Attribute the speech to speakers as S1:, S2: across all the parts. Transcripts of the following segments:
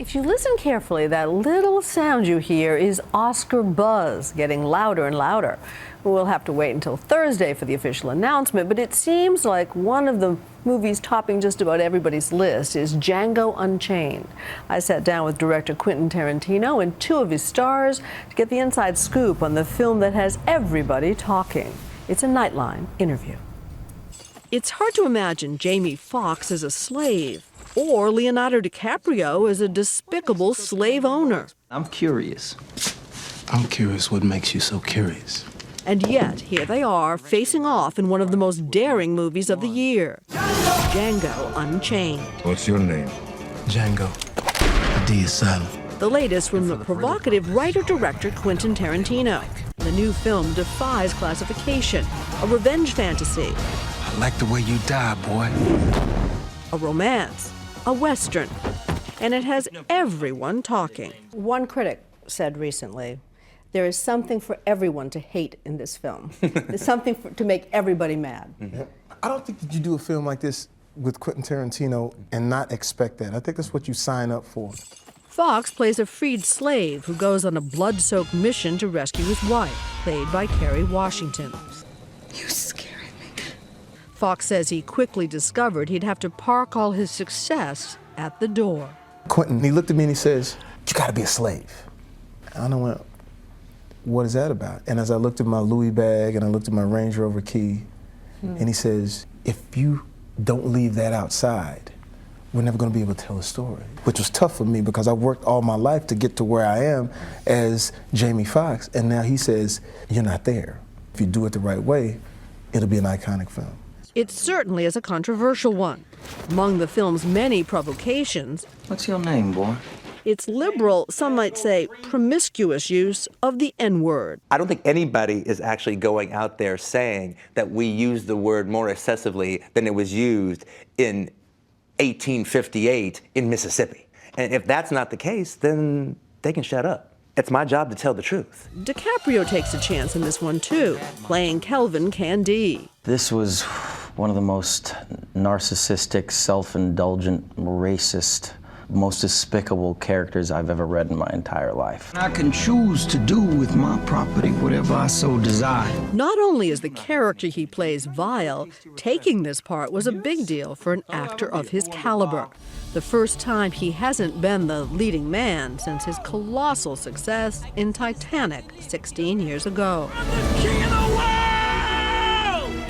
S1: If you listen carefully, that little sound you hear is Oscar buzz, getting louder and louder. We'll have to wait until Thursday for the official announcement, but it seems like one of the movies topping just about everybody's list is Django Unchained. I sat down with director Quentin Tarantino and two of his stars to get the inside scoop on the film that has everybody talking. It's a Nightline interview. It's hard to imagine Jamie Foxx as a slave or Leonardo DiCaprio as a despicable slave owner.
S2: I'm curious.
S3: I'm curious what makes you so curious.
S1: And yet, here they are, facing off in one of the most daring movies of the year, Django Unchained.
S4: What's your name?
S3: Django. The D is silent.
S1: The latest from the provocative writer-director Quentin Tarantino. The new film defies classification, a revenge fantasy,
S3: I like the way you die, boy.
S1: a romance, a western, and it has everyone talking. One critic said recently, there is something for everyone to hate in this film. There's something to make everybody mad.
S5: Yeah. I don't think that you do a film like this with Quentin Tarantino and not expect that. I think that's what you sign up for.
S1: Foxx plays a freed slave who goes on a blood-soaked mission to rescue his wife, played by Kerry Washington.
S6: You scaring me.
S1: Foxx says he quickly discovered he'd have to park all his success at the door.
S5: Quentin, he looked at me and he says, "You gotta be a slave." And I went, "What is that about?" And as I looked at my Louis bag and I looked at my Range Rover key, and he says, "If you don't leave that outside, we're never gonna be able to tell a story." Which was tough for me because I worked all my life to get to where I am as Jamie Foxx, and now he says, "You're not there. If you do it the right way, it'll be an iconic film."
S1: It certainly is a controversial one. Among the film's many provocations,
S2: What's your name, boy?
S1: its liberal, some might say promiscuous use of the N-word.
S7: I don't think anybody is actually going out there saying that we use the word more excessively than it was used in 1858 in Mississippi. And if that's not the case, then they can shut up. It's my job to tell the truth.
S1: DiCaprio takes a chance in this one too, playing Kelvin Candie.
S2: This was one of the most narcissistic, self-indulgent, racist, most despicable characters I've ever read in my entire life.
S8: I can choose to do with my property whatever I so desire.
S1: Not only is the character he plays vile, taking this part was a big deal for an actor of his caliber. The first time he hasn't been the leading man since his colossal success in Titanic 16 years ago.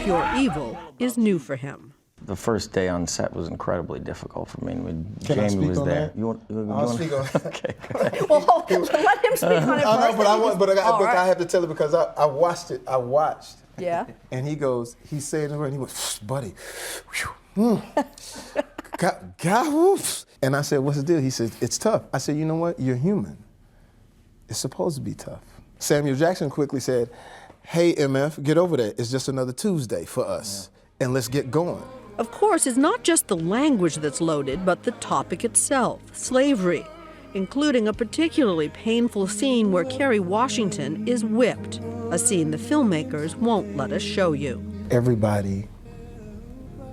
S1: Pure evil is new for him.
S2: The first day on set was incredibly difficult for me.
S5: Can I
S2: Jamie
S5: speak
S2: was
S5: on
S2: there.
S5: that? I'll speak on that.
S2: Okay, go ahead.
S1: Well, let him speak on it
S5: I
S1: first.
S5: know, but I
S1: All
S5: have to tell it because I watched it. I watched.
S1: Yeah.
S5: And he goes, he's saying the word, and he went, "Buddy, whew, God, whoops." And I said, "What's the deal?" He said, "It's tough." I said, "You know what? You're human. It's supposed to be tough." Samuel Jackson quickly said, "Hey, MF, get over that. It's just another Tuesday for us, and let's get going."
S1: Of course, it's not just the language that's loaded, but the topic itself, slavery, including a particularly painful scene where Kerry Washington is whipped, a scene the filmmakers won't let us show you.
S5: Everybody,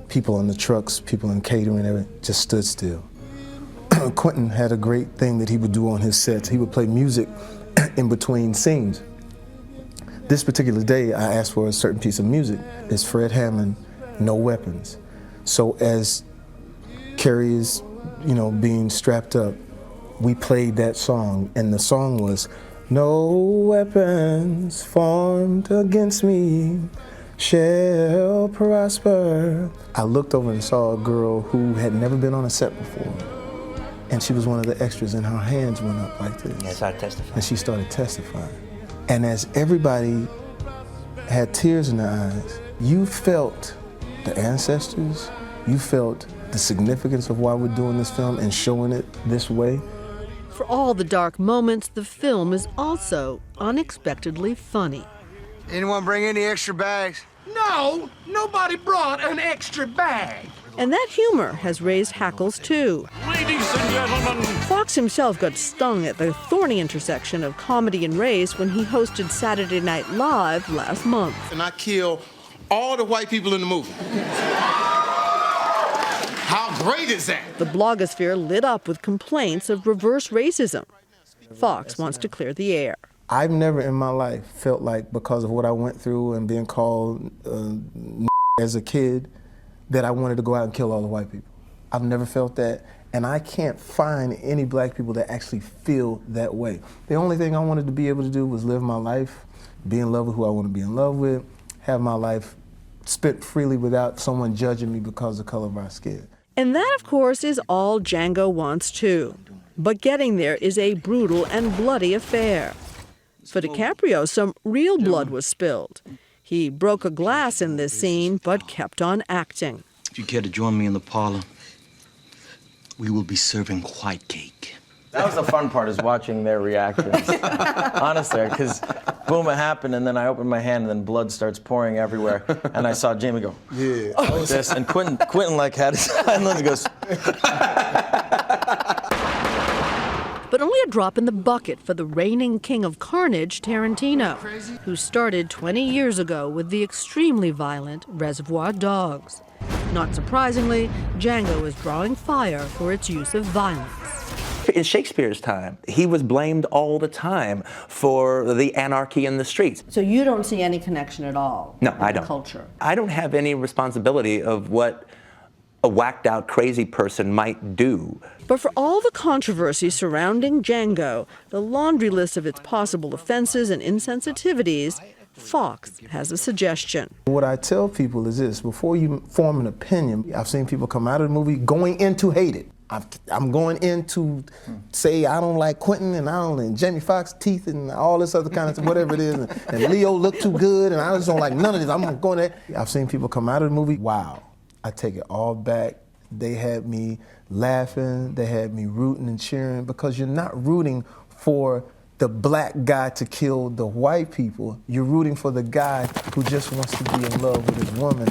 S5: people on the trucks, people in catering, everything, just stood still. Quentin had a great thing that he would do on his sets. He would play music in between scenes. This particular day, I asked for a certain piece of music. It's Fred Hammond, "No Weapons." So as Kerry is, being strapped up, we played that song, and the song was, "No weapons formed against me shall prosper." I looked over and saw a girl who had never been on a set before, and she was one of the extras, and her hands went up like this.
S7: Yes, I testify.
S5: And she started testifying. And as everybody had tears in their eyes, you felt the ancestors, you felt the significance of why we're doing this film and showing it this way.
S1: For all the dark moments, the film is also unexpectedly funny.
S9: Anyone bring any extra bags?
S8: No, nobody brought an extra bag.
S1: And that humor has raised hackles too.
S4: Ladies and gentlemen.
S1: Foxx himself got stung at the thorny intersection of comedy and race when he hosted Saturday Night Live last month.
S10: And I kill all the white people in the movie. How
S3: great is that?
S1: The blogosphere lit up with complaints of reverse racism. Foxx wants to clear the air.
S5: I've never in my life felt like, because of what I went through and being called as a kid, that I wanted to go out and kill all the white people. I've never felt that, and I can't find any black people that actually feel that way. The only thing I wanted to be able to do was live my life, be in love with who I want to be in love with, have my life spent freely without someone judging me because of the color of our skin.
S1: And that, of course, is all Django wants too. But getting there is a brutal and bloody affair. For DiCaprio, some real blood was spilled. He broke a glass in this scene, but kept on acting.
S8: If you care to join me in the parlor, we will be serving white cake.
S2: That was the fun part, is watching their reactions. Honestly, because boom, it happened, and then I opened my hand, and then blood starts pouring everywhere, and I saw Jamie go, yeah, like this, and Quentin like had his hand, goes.
S1: But only a drop in the bucket for the reigning king of carnage, Tarantino, who started 20 years ago with the extremely violent Reservoir Dogs. Not surprisingly, Django is drawing fire for its use of violence.
S7: In Shakespeare's time, he was blamed all the time for the anarchy in the streets.
S1: So you don't see any connection at all?
S7: No, I don't.
S1: Culture.
S7: I don't have any responsibility of what a whacked out crazy person might do.
S1: But for all the controversy surrounding Django, the laundry list of its possible offenses and insensitivities, Foxx has a suggestion.
S5: What I tell people is this: before you form an opinion, I've seen people come out of the movie going in to hate it. I'm going in to say I don't like Quentin and Jamie Foxx teeth and all this other kind of stuff, whatever it is, and Leo looked too good and I just don't like none of this. I'm going there. I've seen people come out of the movie, wow, I take it all back. They had me laughing, they had me rooting and cheering, because you're not rooting for the black guy to kill the white people. You're rooting for the guy who just wants to be in love with his woman